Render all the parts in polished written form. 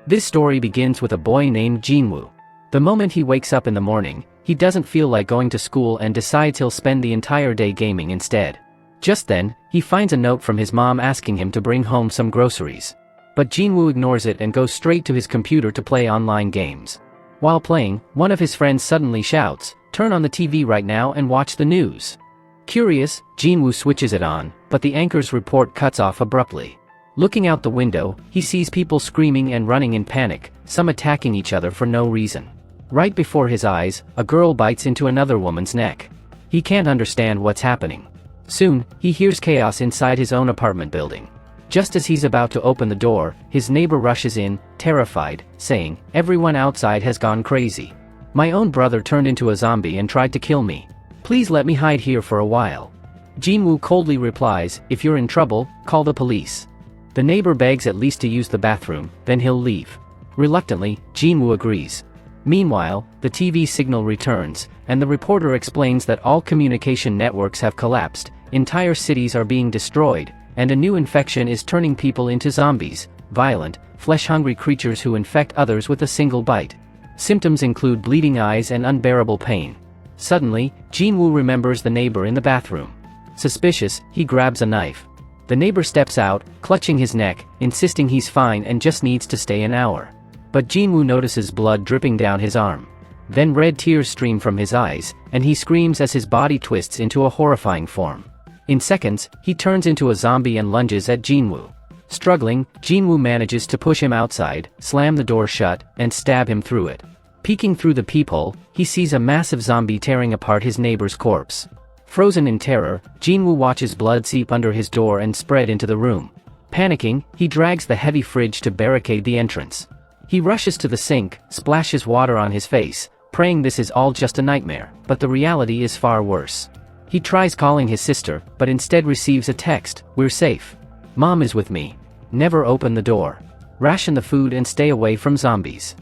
This story begins with a boy named Jinwoo. The moment he wakes up in the morning, he doesn't feel like going to school and decides he'll spend the entire day gaming instead. Just then, he finds a note from his mom asking him to bring home some groceries. But Jinwoo ignores it and goes straight to his computer to play online games. While playing, one of his friends suddenly shouts, "Turn on the TV right now and watch the news." Curious, Jinwoo switches it on, but the anchor's report cuts off abruptly. Looking out the window, he sees people screaming and running in panic, some attacking each other for no reason. Right before his eyes, a girl bites into another woman's neck. He can't understand what's happening. Soon, he hears chaos inside his own apartment building. Just as he's about to open the door, his neighbor rushes in, terrified, saying, "Everyone outside has gone crazy. My own brother turned into a zombie and tried to kill me. Please let me hide here for a while." Jinwoo coldly replies, "If you're in trouble, call the police." The neighbor begs at least to use the bathroom, then he'll leave. Reluctantly, Jinwoo agrees. Meanwhile, the TV signal returns, and the reporter explains that all communication networks have collapsed, entire cities are being destroyed, and a new infection is turning people into zombies, violent, flesh-hungry creatures who infect others with a single bite. Symptoms include bleeding eyes and unbearable pain. Suddenly, Jinwoo remembers the neighbor in the bathroom. Suspicious, he grabs a knife. The neighbor steps out, clutching his neck, insisting he's fine and just needs to stay an hour. But Jinwoo notices blood dripping down his arm. Then red tears stream from his eyes, and he screams as his body twists into a horrifying form. In seconds, he turns into a zombie and lunges at Jinwoo. Struggling, Jinwoo manages to push him outside, slam the door shut, and stab him through it. Peeking through the peephole, he sees a massive zombie tearing apart his neighbor's corpse. Frozen in terror, Jinwoo watches blood seep under his door and spread into the room. Panicking, he drags the heavy fridge to barricade the entrance. He rushes to the sink, splashes water on his face, praying this is all just a nightmare, but the reality is far worse. He tries calling his sister, but instead receives a text, "We're safe. Mom is with me. Never open the door. Ration the food and stay away from zombies."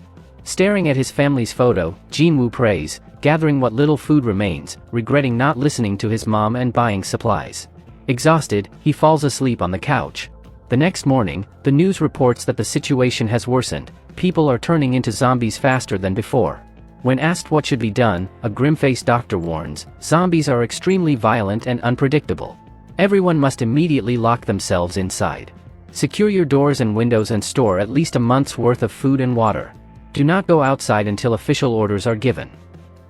Staring at his family's photo, Jinwoo prays, gathering what little food remains, regretting not listening to his mom and buying supplies. Exhausted, he falls asleep on the couch. The next morning, the news reports that the situation has worsened. People are turning into zombies faster than before. When asked what should be done, a grim-faced doctor warns, zombies are extremely violent and unpredictable. Everyone must immediately lock themselves inside. Secure your doors and windows and store at least a month's worth of food and water. Do not go outside until official orders are given.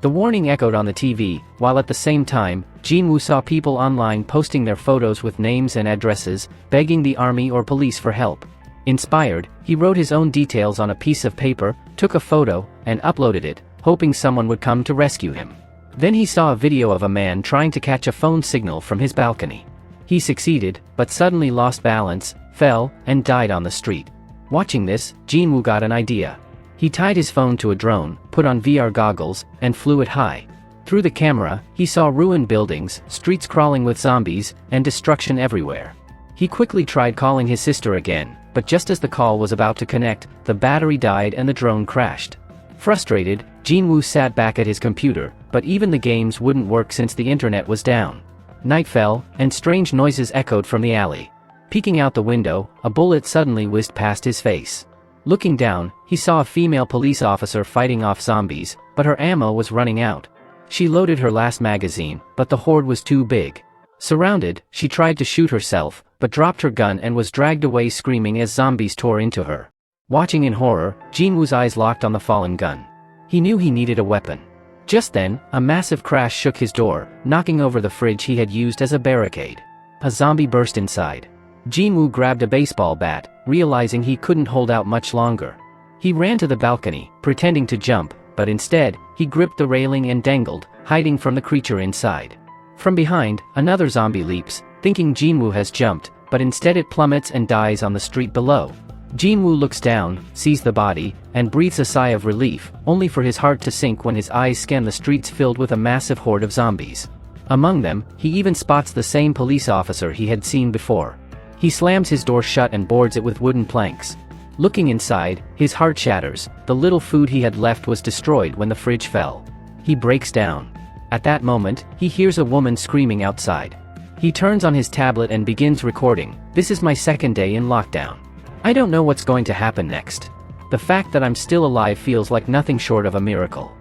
The warning echoed on the TV, while at the same time, Jinwoo saw people online posting their photos with names and addresses, begging the army or police for help. Inspired, he wrote his own details on a piece of paper, took a photo, and uploaded it, hoping someone would come to rescue him. Then he saw a video of a man trying to catch a phone signal from his balcony. He succeeded, but suddenly lost balance, fell, and died on the street. Watching this, Jinwoo got an idea. He tied his phone to a drone, put on VR goggles, and flew it high. Through the camera, he saw ruined buildings, streets crawling with zombies, and destruction everywhere. He quickly tried calling his sister again, but just as the call was about to connect, the battery died and the drone crashed. Frustrated, Jinwoo sat back at his computer, but even the games wouldn't work since the internet was down. Night fell, and strange noises echoed from the alley. Peeking out the window, a bullet suddenly whizzed past his face. Looking down, he saw a female police officer fighting off zombies, but her ammo was running out. She loaded her last magazine, but the horde was too big. Surrounded, she tried to shoot herself, but dropped her gun and was dragged away screaming as zombies tore into her. Watching in horror, Jinwoo's eyes locked on the fallen gun. He knew he needed a weapon. Just then, a massive crash shook his door, knocking over the fridge he had used as a barricade. A zombie burst inside. Jinwoo grabbed a baseball bat, realizing he couldn't hold out much longer. He ran to the balcony, pretending to jump, but instead, he gripped the railing and dangled, hiding from the creature inside. From behind, another zombie leaps, thinking Jinwoo has jumped, but instead it plummets and dies on the street below. Jinwoo looks down, sees the body, and breathes a sigh of relief, only for his heart to sink when his eyes scan the streets filled with a massive horde of zombies. Among them, he even spots the same police officer he had seen before. He slams his door shut and boards it with wooden planks. Looking inside, his heart shatters. The little food he had left was destroyed when the fridge fell. He breaks down. At that moment, he hears a woman screaming outside. He turns on his tablet and begins recording. "This is my second day in lockdown. I don't know what's going to happen next. The fact that I'm still alive feels like nothing short of a miracle.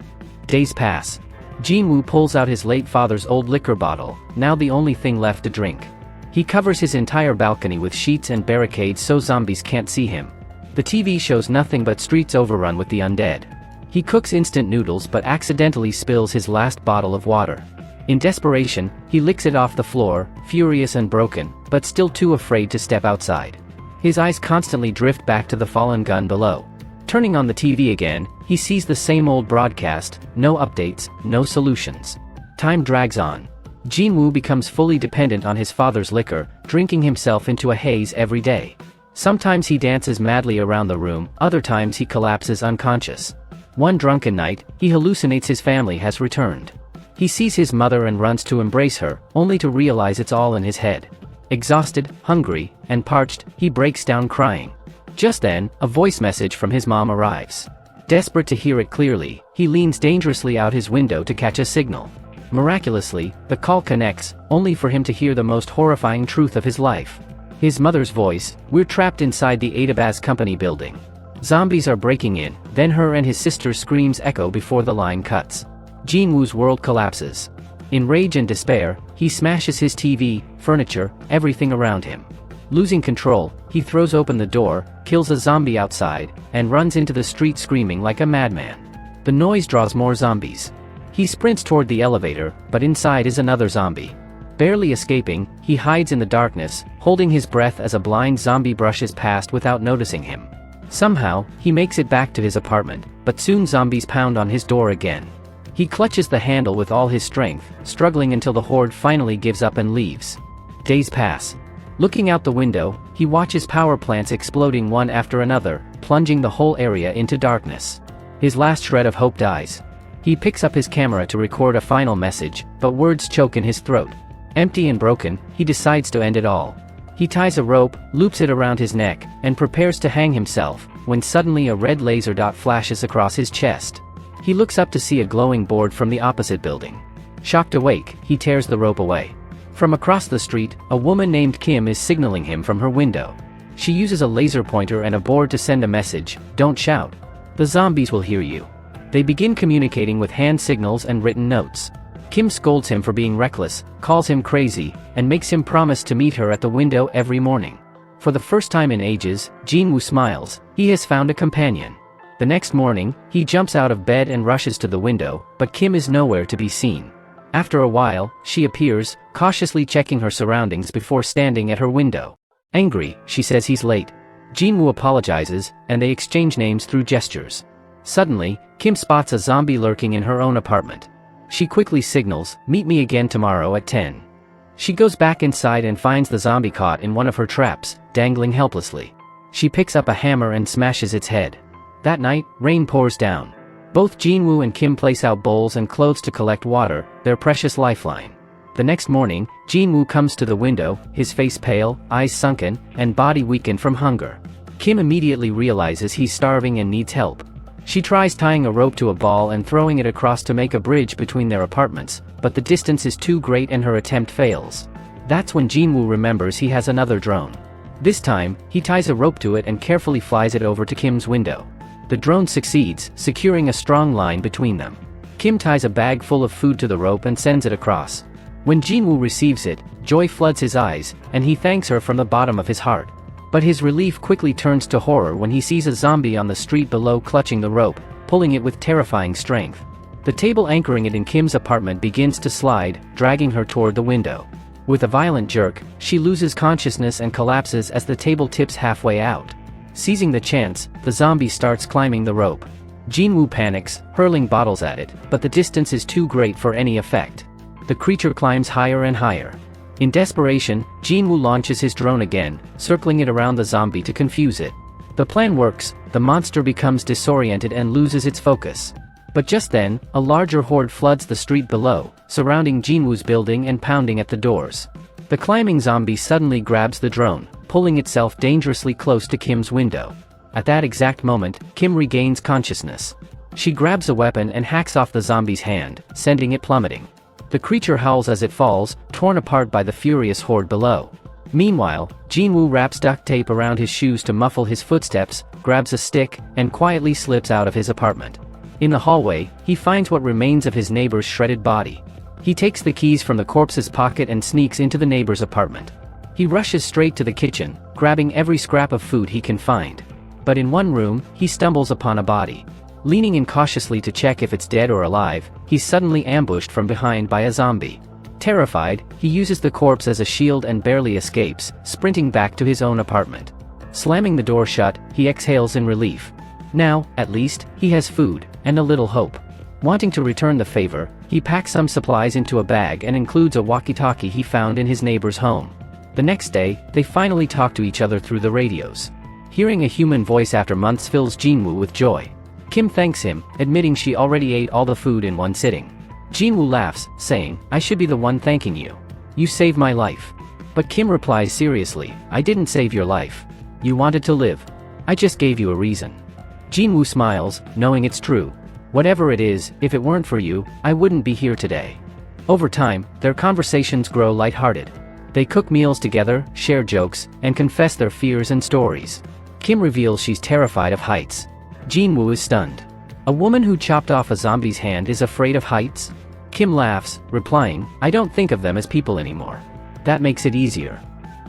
Days pass. Jinwoo pulls out his late father's old liquor bottle, now the only thing left to drink. He covers his entire balcony with sheets and barricades so zombies can't see him. The TV shows nothing but streets overrun with the undead. He cooks instant noodles but accidentally spills his last bottle of water. In desperation, he licks it off the floor, furious and broken, but still too afraid to step outside. His eyes constantly drift back to the fallen gun below. Turning on the TV again, he sees the same old broadcast, no updates, no solutions. Time drags on. Jinwoo becomes fully dependent on his father's liquor, drinking himself into a haze every day. Sometimes he dances madly around the room, other times he collapses unconscious. One drunken night, he hallucinates his family has returned. He sees his mother and runs to embrace her, only to realize it's all in his head. Exhausted, hungry, and parched, he breaks down crying. Just then, a voice message from his mom arrives. Desperate to hear it clearly, he leans dangerously out his window to catch a signal. Miraculously, the call connects, only for him to hear the most horrifying truth of his life. His mother's voice: "We're trapped inside the Adabaz company building. Zombies are breaking in." Then her and his sister's screams echo before the line cuts. Jinwoo's world collapses. In rage and despair, he smashes his TV, furniture, everything around him. Losing control, he throws open the door, kills a zombie outside, and runs into the street screaming like a madman. The noise draws more zombies. He sprints toward the elevator, but inside is another zombie. Barely escaping, he hides in the darkness, holding his breath as a blind zombie brushes past without noticing him. Somehow, he makes it back to his apartment, but soon zombies pound on his door again. He clutches the handle with all his strength, struggling until the horde finally gives up and leaves. Days pass. Looking out the window, he watches power plants exploding one after another, plunging the whole area into darkness. His last shred of hope dies. He picks up his camera to record a final message, but words choke in his throat. Empty and broken, he decides to end it all. He ties a rope, loops it around his neck, and prepares to hang himself, when suddenly a red laser dot flashes across his chest. He looks up to see a glowing board from the opposite building. Shocked awake, he tears the rope away. From across the street, a woman named Kim is signaling him from her window. She uses a laser pointer and a board to send a message: "Don't shout. The zombies will hear you." They begin communicating with hand signals and written notes. Kim scolds him for being reckless, calls him crazy, and makes him promise to meet her at the window every morning. For the first time in ages, Jinwoo smiles. He has found a companion. The next morning, he jumps out of bed and rushes to the window, but Kim is nowhere to be seen. After a while, she appears, cautiously checking her surroundings before standing at her window. Angry, she says he's late. Jinwoo apologizes, and they exchange names through gestures. Suddenly, Kim spots a zombie lurking in her own apartment. She quickly signals, "Meet me again tomorrow at 10. She goes back inside and finds the zombie caught in one of her traps, dangling helplessly. She picks up a hammer and smashes its head. That night, rain pours down. Both Jinwoo and Kim place out bowls and clothes to collect water, their precious lifeline. The next morning, Jinwoo comes to the window, his face pale, eyes sunken, and body weakened from hunger. Kim immediately realizes he's starving and needs help. She tries tying a rope to a ball and throwing it across to make a bridge between their apartments, but the distance is too great and her attempt fails. That's when Jinwoo remembers he has another drone. This time, he ties a rope to it and carefully flies it over to Kim's window. The drone succeeds, securing a strong line between them. Kim ties a bag full of food to the rope and sends it across. When Jinwoo receives it, joy floods his eyes, and he thanks her from the bottom of his heart. But his relief quickly turns to horror when he sees a zombie on the street below clutching the rope, pulling it with terrifying strength. The table anchoring it in Kim's apartment begins to slide, dragging her toward the window. With a violent jerk, she loses consciousness and collapses as the table tips halfway out. Seizing the chance, the zombie starts climbing the rope. Jinwoo panics, hurling bottles at it, but the distance is too great for any effect. The creature climbs higher and higher. In desperation, Jinwoo launches his drone again, circling it around the zombie to confuse it. The plan works, the monster becomes disoriented and loses its focus. But just then, a larger horde floods the street below, surrounding Jinwoo's building and pounding at the doors. The climbing zombie suddenly grabs the drone, pulling itself dangerously close to Kim's window. At that exact moment, Kim regains consciousness. She grabs a weapon and hacks off the zombie's hand, sending it plummeting. The creature howls as it falls, torn apart by the furious horde below. Meanwhile, Jinwoo wraps duct tape around his shoes to muffle his footsteps, grabs a stick, and quietly slips out of his apartment. In the hallway, he finds what remains of his neighbor's shredded body. He takes the keys from the corpse's pocket and sneaks into the neighbor's apartment. He rushes straight to the kitchen, grabbing every scrap of food he can find. But in one room, he stumbles upon a body. Leaning in cautiously to check if it's dead or alive, he's suddenly ambushed from behind by a zombie. Terrified, he uses the corpse as a shield and barely escapes, sprinting back to his own apartment. Slamming the door shut, he exhales in relief. Now, at least, he has food, and a little hope. Wanting to return the favor, he packs some supplies into a bag and includes a walkie-talkie he found in his neighbor's home. The next day, they finally talk to each other through the radios. Hearing a human voice after months fills Jinwoo with joy. Kim thanks him, admitting she already ate all the food in one sitting. Jinwoo laughs, saying, "I should be the one thanking you. You saved my life." But Kim replies seriously, "I didn't save your life. You wanted to live. I just gave you a reason." Jinwoo smiles, knowing it's true. "Whatever it is, if it weren't for you, I wouldn't be here today." Over time, their conversations grow lighthearted. They cook meals together, share jokes, and confess their fears and stories. Kim reveals she's terrified of heights. Jinwoo is stunned. A woman who chopped off a zombie's hand is afraid of heights? Kim laughs, replying, "I don't think of them as people anymore. That makes it easier."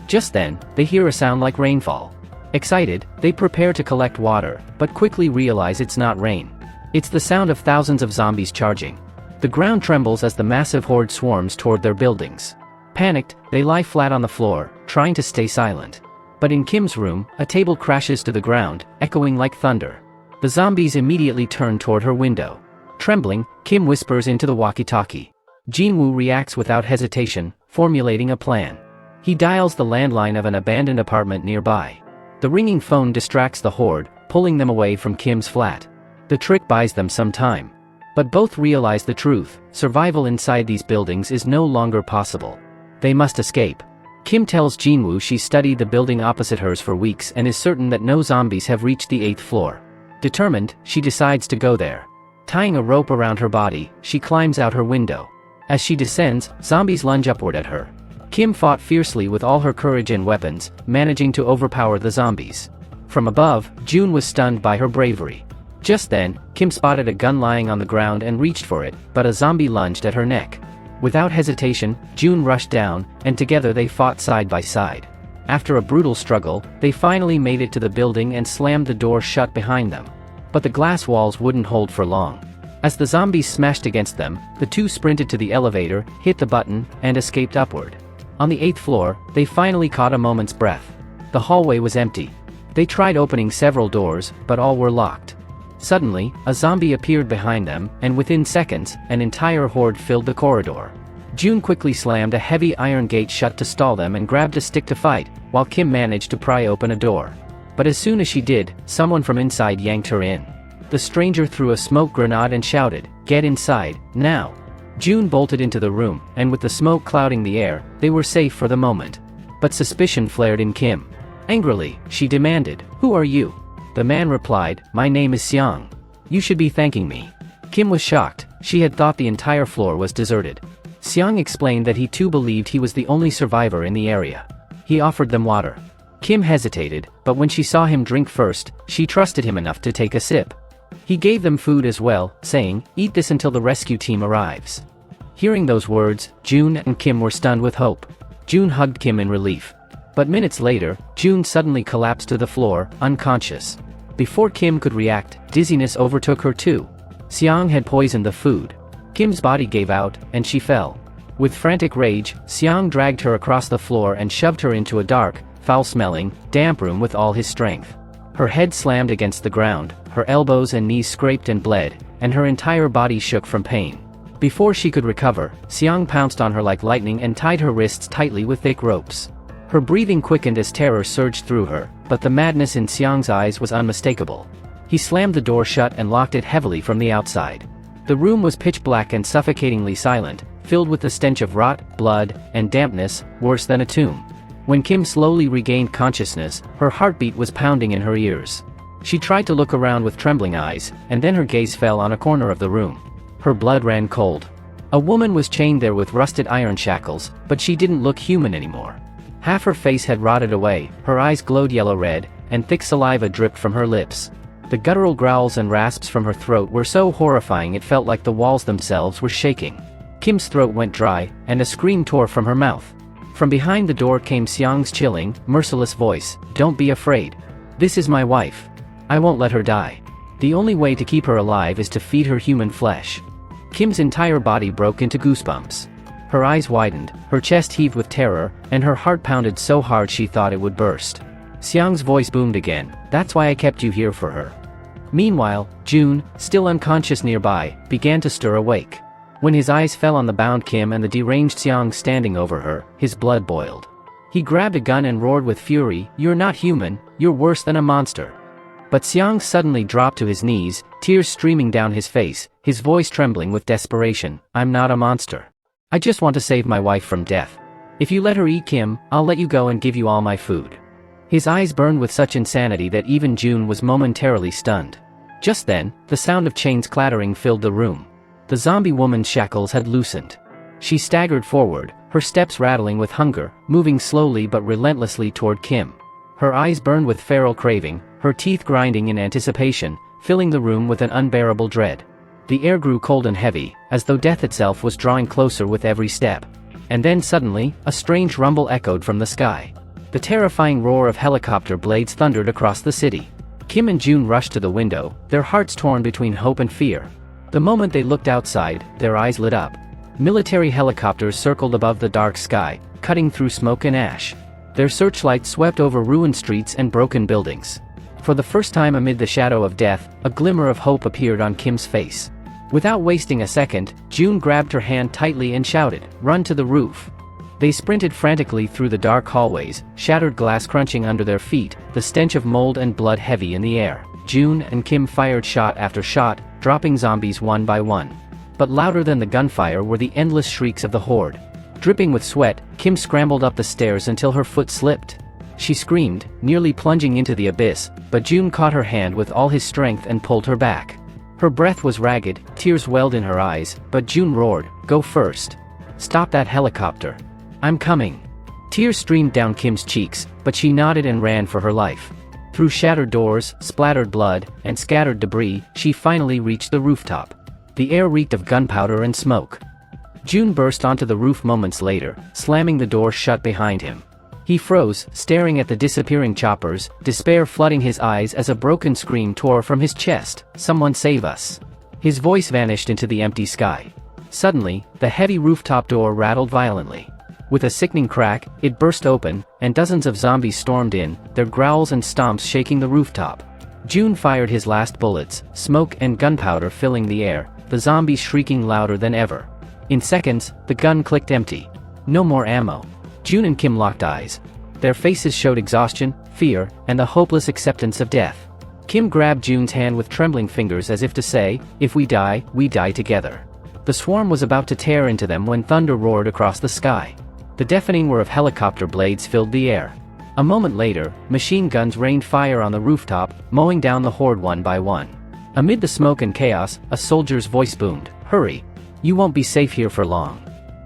Just then, they hear a sound like rainfall. Excited, they prepare to collect water, but quickly realize it's not rain. It's the sound of thousands of zombies charging. The ground trembles as the massive horde swarms toward their buildings. Panicked, they lie flat on the floor, trying to stay silent. But in Kim's room, a table crashes to the ground, echoing like thunder. The zombies immediately turn toward her window. Trembling, Kim whispers into the walkie-talkie. Jinwoo reacts without hesitation, formulating a plan. He dials the landline of an abandoned apartment nearby. The ringing phone distracts the horde, pulling them away from Kim's flat. The trick buys them some time. But both realize the truth: survival inside these buildings is no longer possible. They must escape. Kim tells Jinwoo she studied the building opposite hers for weeks and is certain that no zombies have reached the 8th floor. Determined, she decides to go there. Tying a rope around her body, she climbs out her window. As she descends, zombies lunge upward at her. Kim fought fiercely with all her courage and weapons, managing to overpower the zombies. From above, June was stunned by her bravery. Just then, Kim spotted a gun lying on the ground and reached for it, but a zombie lunged at her neck. Without hesitation, June rushed down, and together they fought side by side. After a brutal struggle, they finally made it to the building and slammed the door shut behind them. But the glass walls wouldn't hold for long. As the zombies smashed against them, the two sprinted to the elevator, hit the button, and escaped upward. On the 8th floor, they finally caught a moment's breath. The hallway was empty. They tried opening several doors, but all were locked. Suddenly, a zombie appeared behind them, and within seconds, an entire horde filled the corridor. June quickly slammed a heavy iron gate shut to stall them and grabbed a stick to fight, while Kim managed to pry open a door. But as soon as she did, someone from inside yanked her in. The stranger threw a smoke grenade and shouted, "Get inside, now!" June bolted into the room, and with the smoke clouding the air, they were safe for the moment. But suspicion flared in Kim. Angrily, she demanded, "Who are you?" The man replied, "My name is Xiang. You should be thanking me." Kim was shocked. She had thought the entire floor was deserted. Xiang explained that he too believed he was the only survivor in the area. He offered them water. Kim hesitated, but when she saw him drink first, she trusted him enough to take a sip. He gave them food as well, saying, "Eat this until the rescue team arrives." Hearing those words, June and Kim were stunned with hope. June hugged Kim in relief. But minutes later, June suddenly collapsed to the floor, unconscious. Before Kim could react, dizziness overtook her too. Xiang had poisoned the food. Kim's body gave out, and she fell. With frantic rage, Xiang dragged her across the floor and shoved her into a dark, foul-smelling, damp room with all his strength. Her head slammed against the ground, her elbows and knees scraped and bled, and her entire body shook from pain. Before she could recover, Xiang pounced on her like lightning and tied her wrists tightly with thick ropes. Her breathing quickened as terror surged through her, but the madness in Xiang's eyes was unmistakable. He slammed the door shut and locked it heavily from the outside. The room was pitch black and suffocatingly silent, filled with the stench of rot, blood, and dampness, worse than a tomb. When Kim slowly regained consciousness, her heartbeat was pounding in her ears. She tried to look around with trembling eyes, and then her gaze fell on a corner of the room. Her blood ran cold. A woman was chained there with rusted iron shackles, but she didn't look human anymore. Half her face had rotted away, her eyes glowed yellow-red, and thick saliva dripped from her lips. The guttural growls and rasps from her throat were so horrifying it felt like the walls themselves were shaking. Kim's throat went dry, and a scream tore from her mouth. From behind the door came Xiang's chilling, merciless voice, "Don't be afraid. This is my wife. I won't let her die. The only way to keep her alive is to feed her human flesh." Kim's entire body broke into goosebumps. Her eyes widened, her chest heaved with terror, and her heart pounded so hard she thought it would burst. Xiang's voice boomed again, "That's why I kept you here for her." Meanwhile, June, still unconscious nearby, began to stir awake. When his eyes fell on the bound Kim and the deranged Xiang standing over her, his blood boiled. He grabbed a gun and roared with fury, "You're not human, you're worse than a monster." But Xiang suddenly dropped to his knees, tears streaming down his face, his voice trembling with desperation, "I'm not a monster. I just want to save my wife from death. If you let her eat Kim, I'll let you go and give you all my food." His eyes burned with such insanity that even June was momentarily stunned. Just then, the sound of chains clattering filled the room. The zombie woman's shackles had loosened. She staggered forward, her steps rattling with hunger, moving slowly but relentlessly toward Kim. Her eyes burned with feral craving, her teeth grinding in anticipation, filling the room with an unbearable dread. The air grew cold and heavy, as though death itself was drawing closer with every step. And then suddenly, a strange rumble echoed from the sky. The terrifying roar of helicopter blades thundered across the city. Kim and June rushed to the window, their hearts torn between hope and fear. The moment they looked outside, their eyes lit up. Military helicopters circled above the dark sky, cutting through smoke and ash. Their searchlights swept over ruined streets and broken buildings. For the first time amid the shadow of death, a glimmer of hope appeared on Kim's face. Without wasting a second, June grabbed her hand tightly and shouted, "Run to the roof." They sprinted frantically through the dark hallways, shattered glass crunching under their feet, the stench of mold and blood heavy in the air. June and Kim fired shot after shot, dropping zombies one by one. But louder than the gunfire were the endless shrieks of the horde. Dripping with sweat, Kim scrambled up the stairs until her foot slipped. She screamed, nearly plunging into the abyss, but June caught her hand with all his strength and pulled her back. Her breath was ragged, tears welled in her eyes, but June roared, "Go first. Stop that helicopter. I'm coming." Tears streamed down Kim's cheeks, but she nodded and ran for her life. Through shattered doors, splattered blood, and scattered debris, she finally reached the rooftop. The air reeked of gunpowder and smoke. June burst onto the roof moments later, slamming the door shut behind him. He froze, staring at the disappearing choppers, despair flooding his eyes as a broken scream tore from his chest, "Someone save us." His voice vanished into the empty sky. Suddenly, the heavy rooftop door rattled violently. With a sickening crack, it burst open, and dozens of zombies stormed in, their growls and stomps shaking the rooftop. June fired his last bullets, smoke and gunpowder filling the air, the zombies shrieking louder than ever. In seconds, the gun clicked empty. No more ammo. June and Kim locked eyes. Their faces showed exhaustion, fear, and the hopeless acceptance of death. Kim grabbed June's hand with trembling fingers as if to say, "If we die together." The swarm was about to tear into them when thunder roared across the sky. The deafening whir of helicopter blades filled the air. A moment later, machine guns rained fire on the rooftop, mowing down the horde one by one. Amid the smoke and chaos, a soldier's voice boomed, "Hurry! You won't be safe here for long."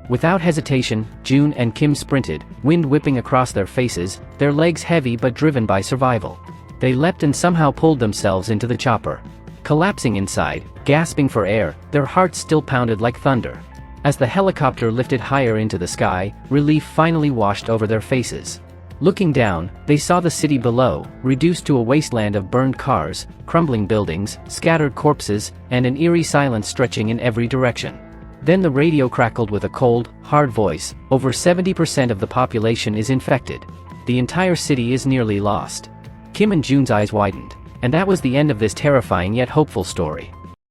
Without hesitation, June and Kim sprinted, wind whipping across their faces, their legs heavy but driven by survival. They leapt and somehow pulled themselves into the chopper. Collapsing inside, gasping for air, their hearts still pounded like thunder. As the helicopter lifted higher into the sky, relief finally washed over their faces. Looking down, they saw the city below, reduced to a wasteland of burned cars, crumbling buildings, scattered corpses, and an eerie silence stretching in every direction. Then the radio crackled with a cold, hard voice, "Over 70% of the population is infected. The entire city is nearly lost." Kim and June's eyes widened. And that was the end of this terrifying yet hopeful story.